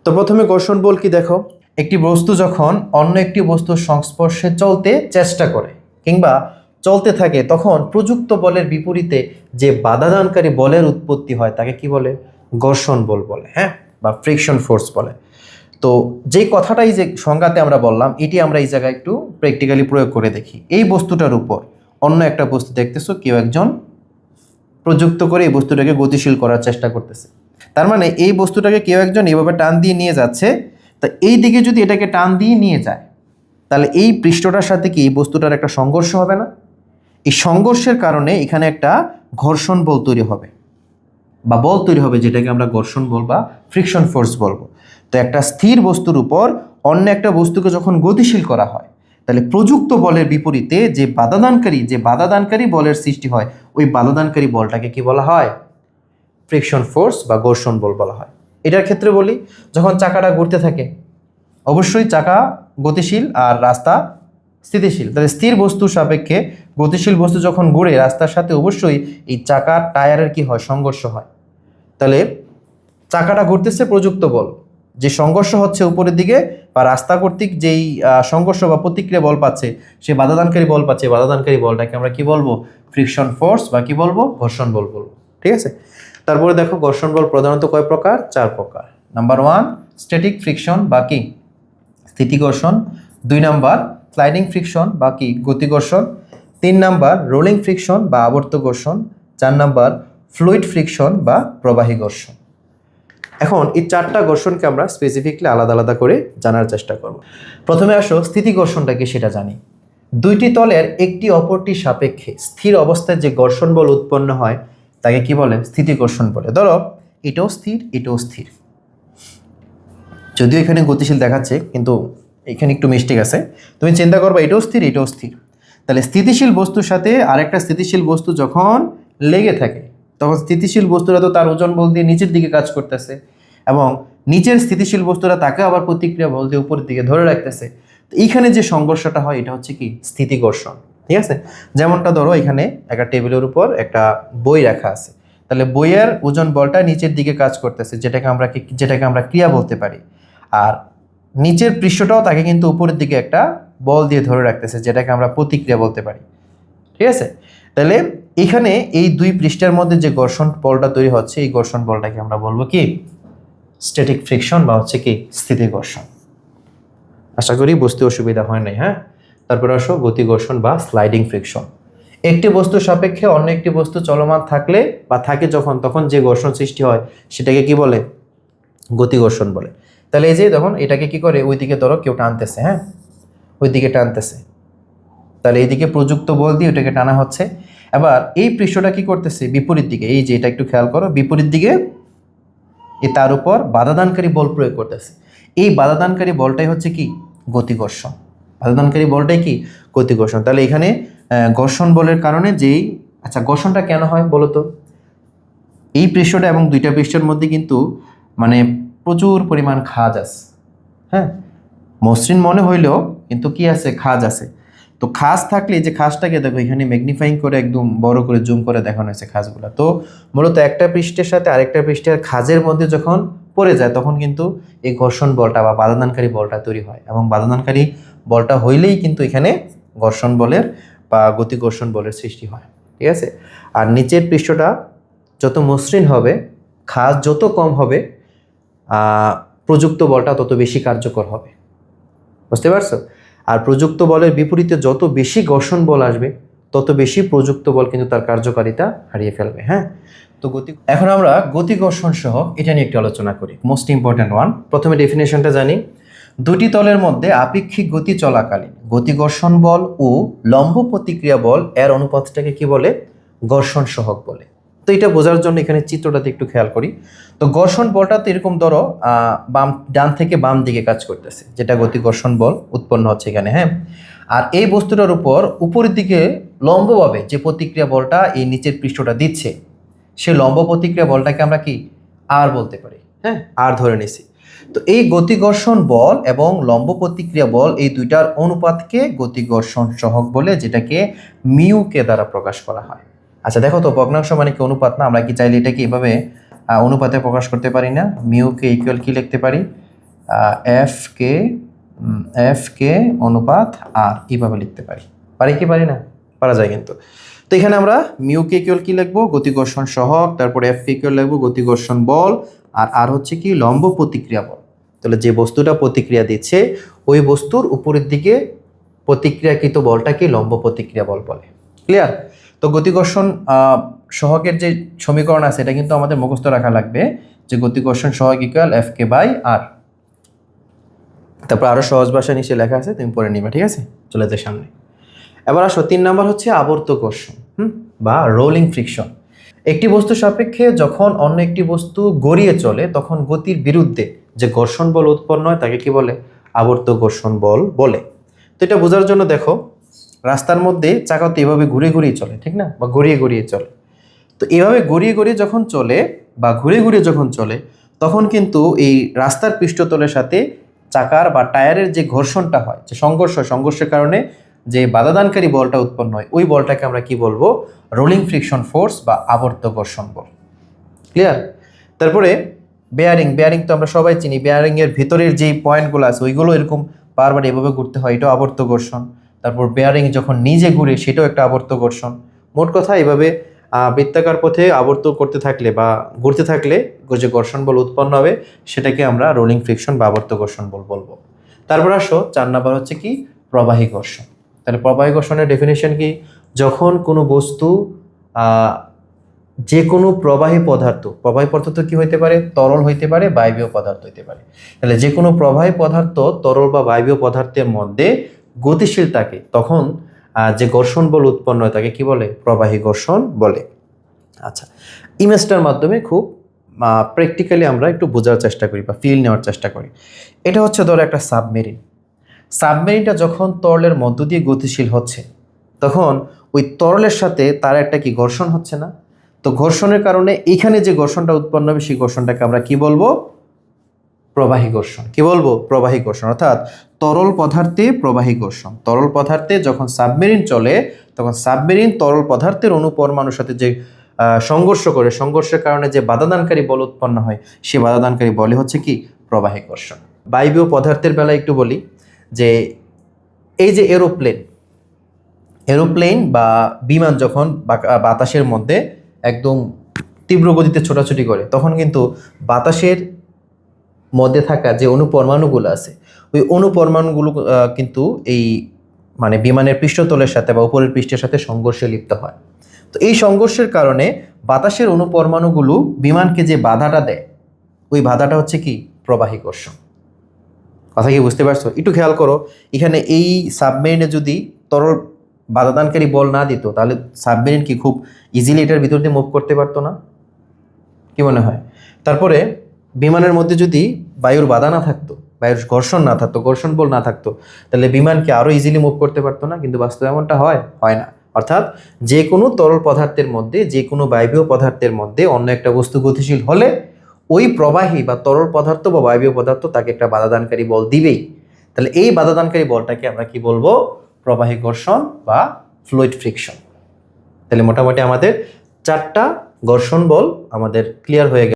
তো প্রথমে ঘর্ষণ বল কি দেখো, একটি বস্তু যখন অন্য একটি বস্তুর সংস্পর্শে চলতে চেষ্টা করে কিংবা চলতে থাকে তখন প্রযুক্ত বলের বিপরীতে যে বাধাদানকারী বলের উৎপত্তি হয় তাকে কি বলে? ঘর্ষণ বল বলে, হ্যাঁ, বা ফ্রিকশন ফোর্স বলে। তো যেই কথাটাই যে সংজ্ঞাতে আমরা বললাম এটি আমরা এই জায়গায় একটু প্র্যাকটিক্যালি প্রয়োগ করে দেখি। এই বস্তুটার উপর অন্য একটা বস্তু দেখতেছো, কেউ একজন প্রযুক্ত করে এই বস্তুটাকে গতিশীল করার চেষ্টা করতেছে। তার মানে এই বস্তুটাকে কেউ একজন এভাবে টান দিয়ে নিয়ে যাচ্ছে। তা এই দিকে যদি এটাকে টান দিয়ে নিয়ে যায় তাহলে এই পৃষ্ঠটার সাথে কি এই বস্তুটার একটা সংঘর্ষ হবে না? এই সংঘর্ষের কারণে এখানে একটা ঘর্ষণ বল তৈরি হবে বা বল তৈরি হবে, যেটাকে আমরা ঘর্ষণ বল বা ফ্রিকশন ফোর্স বলবো। তো একটা স্থির বস্তুর উপর অন্য একটা বস্তুকে যখন গতিশীল করা হয় তাহলে প্রযুক্ত বলের বিপরীতে যে বাধাদানকারী বলের সৃষ্টি হয় ওই বাধাদানকারী বলটাকে কি বলা হয়? ফ্রিকশন ফোর্স বা ঘর্ষণ বল বলা হয়। এটার ক্ষেত্রে বলি, যখন চাকাটা ঘুরতে থাকে অবশ্যই চাকা গতিশীল আর রাস্তা স্থিতিশীল। তাহলে স্থির বস্তুর সাপেক্ষে গতিশীল বস্তু যখন ঘুরে রাস্তার সাথে অবশ্যই এই চাকার টায়ারের কি হয়? সংঘর্ষ হয়। তাহলে চাকাটা ঘুরতেছে প্রযুক্ত বল, যে সংঘর্ষ হচ্ছে উপরের দিকে বা রাস্তা কর্তৃক যেই সংঘর্ষ বা প্রতিক্রিয়া বল পাচ্ছে, সে বাধাদানকারী বল পাচ্ছে, বাধাদানকারী বলটাকে আমরা কি বলবো? ফ্রিকশন ফোর্স বা কি বলবো? ঘর্ষণ বল বলবো। ঠিক আছে। তারপরে দেখো ঘর্ষণ বল প্রধানত কয় প্রকার? 4 প্রকার। নাম্বার 1 স্ট্যাটিক ফ্রিকশন বা কি স্থিতি ঘর্ষণ, 2 নাম্বার স্লাইডিং ফ্রিকশন বা কি গতি ঘর্ষণ, 3 নাম্বার রোলিং ফ্রিকশন বা আবর্ত ঘর্ষণ, 4 নাম্বার ফ্লুইড ফ্রিকশন বা প্রবাহী ঘর্ষণ। এখন এই 4টা ঘর্ষণকে আমরা স্পেসিফিকলি আলাদা আলাদা করে জানার চেষ্টা করব। প্রথমে আসো স্থিতি ঘর্ষণটা কি সেটা জানি। দুইটি তলের একটি অপরটির সাপেক্ষে স্থির অবস্থায় যে ঘর্ষণ বল উৎপন্ন হয় তাকে কি বলে? স্থিতি ঘর্ষণ বলে। ধরো এটাও স্থির, এটাও স্থির, যদিও এখানে গতিশীল দেখাচ্ছে কিন্তু এখানে একটু মিস্টেক আছে। তুমি চিন্তা করবা এটাও স্থির, এটাও স্থির। তাহলে স্থিতিশীল বস্তুর সাথে আরেকটা স্থিতিশীল বস্তু যখন লেগে থাকে তখন স্থিতিশীল বস্তুরা তো তার ওজন বল দিয়ে নিচের দিকে কাজ করতেছে এবং নিচের স্থিতিশীল বস্তুরা তাকে আবার প্রতিক্রিয়া বল দিয়ে উপরের দিকে ধরে রাখতেছে। তো এইখানে যে সংঘর্ষটা হয় এটা হচ্ছে কি? স্থিতি ঘর্ষণ। ঠিক আছে। যেমনটা ধরো এখানে একটা টেবিলের উপর একটা বই রাখা আছে, তাহলে বইয়ের ওজন বলটা নিচের দিকে কাজ করতেছে, যেটাকে আমরা ক্রিয়া বলতে পারি। আর নিচের পৃষ্ঠটাও তাকে কিন্তু উপরের দিকে একটা বল দিয়ে ধরে রাখতেছে, যেটাকে আমরা প্রতিক্রিয়া বলতে পারি। ঠিক আছে। তাহলে এখানে এই দুই পৃষ্ঠের মধ্যে যে ঘর্ষণ বলটা তৈরি হচ্ছে এই ঘর্ষণ বলটাকে আমরা বলবো কি? স্ট্যাটিক ফ্রিকশন বা হচ্ছে কি স্থিতি ঘর্ষণ। আশা করি বুঝতে অসুবিধা হয় নাই। হ্যাঁ, তারপরে আসো গতি ঘর্ষণ বা স্লাইডিং ফ্রিকশন। একটি বস্তুর সাপেক্ষে অন্য একটি বস্তু চলমান থাকলে বা থাকে যখন তখন যে ঘর্ষণ সৃষ্টি হয় সেটাকে কি বলে? গতি ঘর্ষণ বলে। তাহলে এই যে তখন এটাকে কি করে? ওইদিকে ধরো কেউ টানতেছে, হ্যাঁ, ওইদিকে টানতেছে, তাহলে এইদিকে প্রযুক্ত বল দিয়ে ওটাকে টানা হচ্ছে। এবার এই পৃষ্ঠটা কি করতেছে? বিপরীত দিকে, এই যে এটা একটু খেয়াল করো, বিপরীত দিকে তার উপর বাধাদানকারী বল প্রয়োগ করতেছে। এই বাধাদানকারী বলটাই হচ্ছে কি? গতি ঘর্ষণ। বাধাদানকারী বলটাই কি? গতি ঘর্ষণ। তাহলে এখানে ঘর্ষণ বলের কারণে যেই ঘর্ষণটা কেন হয় বলো তো? এই পৃষ্ঠটা এবং দুইটা পৃষ্ঠের মধ্যে কিন্তু মানে প্রচুর পরিমাণ খাঁজ আছে। হ্যাঁ, মসৃণ মনে হইলেও কিন্তু কি আছে? খাঁজ আছে। তো খাঁজ থাকলে যে খাঁজটাকে দেখো এখানে ম্যাগনিফাইং করে একদম বড় করে জুম করে দেখানো হয়েছে খাঁজগুলো। তো মূলত একটা পৃষ্ঠের সাথে আরেকটা পৃষ্ঠের খাঁজের মধ্যে যখন পড়ে যায় তখন কিন্তু এই ঘর্ষণ বলটা বা বাধাদানকারী বলটা তৈরি হয় এবং বাধাদানকারী বলটা হইলেই কিন্তু এখানে ঘর্ষণ বলের বা গতি ঘর্ষণ বলের সৃষ্টি হয়। ঠিক আছে। আর নিচের পৃষ্ঠটা যত মসৃণ হবে, খাঁজ যত কম হবে, প্রযুক্ত বলটা তত বেশি কার্যকর হবে। বুঝতে পারছো? আর প্রযুক্ত বলের বিপরীতে যত বেশি ঘর্ষণ বল আসবে তত বেশি প্রযুক্ত বল কিন্তু তার কার্যকারিতা হারিয়ে ফেলবে। হ্যাঁ, তো এখন আমরা গতি ঘর্ষণ সহ এটা নিয়ে একটু আলোচনা করি, মোস্ট ইম্পর্ট্যান্ট ওয়ান। প্রথমে ডেফিনেশনটা জানি। দুটি তলের মধ্যে আপেক্ষিক গতি চলাকালীন গতি ঘর্ষণ বল ও লম্ব প্রতিক্রিয়া বল এর অনুপাতটাকে কি বলে? ঘর্ষণ সহগ বলে। তো এটা বোঝার জন্য এখানে চিত্রটাতে একটু খেয়াল করি। তো ঘর্ষণ বলটা তো এরকম ধরো ডান থেকে বাম দিকে কাজ করতেছে, যেটা গতি ঘর্ষণ বল উৎপন্ন হচ্ছে এখানে। হ্যাঁ, আর এই বস্তুটার উপর উপরের দিকে লম্বভাবে যে প্রতিক্রিয়া বলটা এই নিচের পৃষ্ঠটা দিচ্ছে সেই লম্ব প্রতিক্রিয়া বলটাকে আমরা কি? আর বলতে পারি। হ্যাঁ, আর ধরে নিছি। তো এই গতি ঘর্ষণ বল এবং লম্ব প্রতিক্রিয়া বল এই দুইটার অনুপাতকে গতি ঘর্ষণ সহগ বলে, যেটাকে মিউকে দ্বারা প্রকাশ করা হয়। আচ্ছা দেখো তো, ভগ্নাংশ মানে কি অনুপাত না? আমরা কি চাইলে এটাকে এভাবে অনুপাতে প্রকাশ করতে পারি না? মিউকে ইকুয়াল কি লিখতে পারি? এফ কে অনুপাত আর এইভাবে লিখতে পারি, পারি কি পারি না? পারা যায় কিন্তু। তো এখানে আমরা মিউ কে ইকুয়াল কি লিখবো? গতিকর্ষণ সহগ, তারপরে এফ কে ইকুয়াল লিখবো গতিকর্ষণ বল, আর হচ্ছে কি লম্ব প্রতিক্রিয়া বল। তাহলে যে বস্তুটা প্রতিক্রিয়া দিচ্ছে ওই বস্তুর উপরের দিকে প্রতিক্রিয়াকৃত বলটাকে লম্ব প্রতিক্রিয়া বল বলে। ক্লিয়ার? তো গতিকর্ষণ সহগের যে সমীকরণ আছে এটা কিন্তু আমাদের মুখস্থ রাখা লাগবে, যে গতিকর্ষণ সহগ ইকুয়াল এফ কে বাই আর। তারপর আরো সহজ ভাষা নিচে লেখা আছে, তুমি পড়ে নিবা, ঠিক আছে? চলে যায় সামনে। এবার আসো 3 নাম্বার হচ্ছে আবর্ত ঘর্ষণ বা রোলিং ফ্রিকশন। একটি বস্তু সাপেক্ষে যখন অন্য একটি বস্তু গড়িয়ে চলে তখন গতির বিরুদ্ধে যে ঘর্ষণ বল উৎপন্ন হয় তাকে কি বলে? আবর্ত ঘর্ষণ বল বলে। তো এটা বোঝার জন্য দেখো, রাস্তার মধ্যে চাকা তো এভাবে ঘুরে ঘুরিয়ে চলে, ঠিক না? বা ঘুরিয়ে ঘুরিয়ে চলে। তো এভাবে ঘুরিয়ে ঘুরিয়ে যখন চলে বা ঘুরে ঘুরে যখন চলে তখন কিন্তু এই রাস্তার পৃষ্ঠতলের সাথে চাকার বা টায়ারের যে ঘর্ষণটা হয়, যে সংঘর্ষের কারণে যে বাধাদানকারী বলটা উৎপন্ন হয় ওই বলটাকে আমরা কি বলবো? রোলিং ফ্রিকশন ফোর্স বা আবর্ত ঘর্ষণ বল। ক্লিয়ার? তারপরে বেয়ারিং তো আমরা সবাই চিনি, বেয়ারিং এর ভিতরের যেই পয়েন্টগুলো আছে ওইগুলো এরকম বারবার এভাবে ঘুরতে হয়, এটাও আবর্ত ঘর্ষণ। তারপর বেয়ারিং যখন নিজে ঘুরে সেটাও একটা আবর্ত ঘর্ষণ। মোট কথা এভাবে বৃত্তাকার পথে আবর্ত করতে থাকলে বা ঘুরতে থাকলে যে ঘর্ষণ বল উৎপন্ন হবে সেটাকে আমরা রোলিং ফ্রিকশন বা আবর্ত ঘর্ষণ বল বলবো। তারপর আসো 4 নাম্বার হচ্ছে কি? প্রবাহী ঘর্ষণ। তাহলে প্রবাহী ঘর্ষণের ডেফিনেশন কি? যখন কোনো বস্তু যে কোনো প্রবাহী পদার্থ কি হইতে পারে? তরল হইতে পারে, বায়বীয় পদার্থ হইতে পারে। তাহলে যে কোনো প্রবাহী পদার্থ তরল বা বায়বীয় পদার্থের মধ্যে গতিশীল থাকে তখন যে ঘর্ষণ বল উৎপন্ন হয় তাকে কি বলে? প্রবাহী ঘর্ষণ বলে। আচ্ছা, ইমেজটার মাধ্যমে খুব প্র্যাকটিক্যালি আমরা একটু বোঝার চেষ্টা করি বা ফিল নেওয়ার চেষ্টা করি। এটা হচ্ছে ধরো একটা সাবমেরিনটা যখন তরলের মধ্য দিয়ে গতিশীল হচ্ছে তখন ওই তরলের সাথে তার একটা কি ঘর্ষণ হচ্ছে না? তো ঘর্ষণের কারণে এইখানে যে ঘর্ষণটা উৎপন্ন হবে সেই ঘর্ষণটাকে আমরা কি বলবো? প্রবাহী ঘর্ষণ। কি বলবো? প্রবাহী ঘর্ষণ। অর্থাৎ তরল পদার্থে প্রবাহী ঘর্ষণ। তরল পদার্থে যখন সাবমেরিন চলে তখন সাবমেরিন তরল পদার্থের অণু পরমাণুর সাথে যে সংঘর্ষ করে, সংঘর্ষের কারণে যে বাধাদানকারী বল উৎপন্ন হয় সে বাধাদানকারী বলে হচ্ছে কি? প্রবাহী ঘর্ষণ। বায়বীয় পদার্থের বেলায় একটু বলি যে এই যে এরোপ্লেন বা বিমান যখন বাতাসের মধ্যে একদম তীব্র গতিতে ছোটাছুটি করে তখন কিন্তু বাতাসের মধ্যে থাকা যে অণুপরমাণুগুলো আছে ওই অণুপরমাণুগুলো কিন্তু এই মানে বিমানের পৃষ্ঠতলের সাথে বা উপরের পৃষ্ঠের সাথে সংঘর্ষে লিপ্ত হয়। তো এই সংঘর্ষের কারণে বাতাসের অণুপরমাণুগুলো বিমানকে যে বাধাটা দেয় ওই বাধাটা হচ্ছে কি? প্রবাহী ঘর্ষণ। কথা কি বুঝতে পারছো? একটু খেয়াল করো, এখানে এই সাবমেরিনে যদি তরল বাধাদানকারী বল না দিত তাহলে সাবমেরিন কি খুব ইজিলি এটার ভিতর দিয়ে মুভ করতে পারতো না? কি মনে হয়? তারপরে বিমানের মধ্যে যদি বায়ুর বাধা না থাকতো, বায়ুর ঘর্ষণ না থাকতো, ঘর্ষণ বল না থাকতো তাহলে বিমানকে আরো ইজিলি মুভ করতে পারতো না, কিন্তু বাস্তবে এমনটা হয় না। অর্থাৎ যে কোনো তরল পদার্থের মধ্যে, যে কোনো বায়বীয় পদার্থের মধ্যে অন্য একটা বস্তু গতিশীল হলে ওই প্রবাহী বা তরল পদার্থ বা বায়বীয় পদার্থ তাকে একটা বাধাদানকারী বল দিবেই। তাহলে এই বাধাদানকারী বলটাকে আমরা কি বলবো? প্রবাহী ঘর্ষণ বা ফ্লুইড ফ্রিকশন। তাহলে মোটামুটি আমাদের 4টা ঘর্ষণ বল আমাদের ক্লিয়ার হয়ে গেল।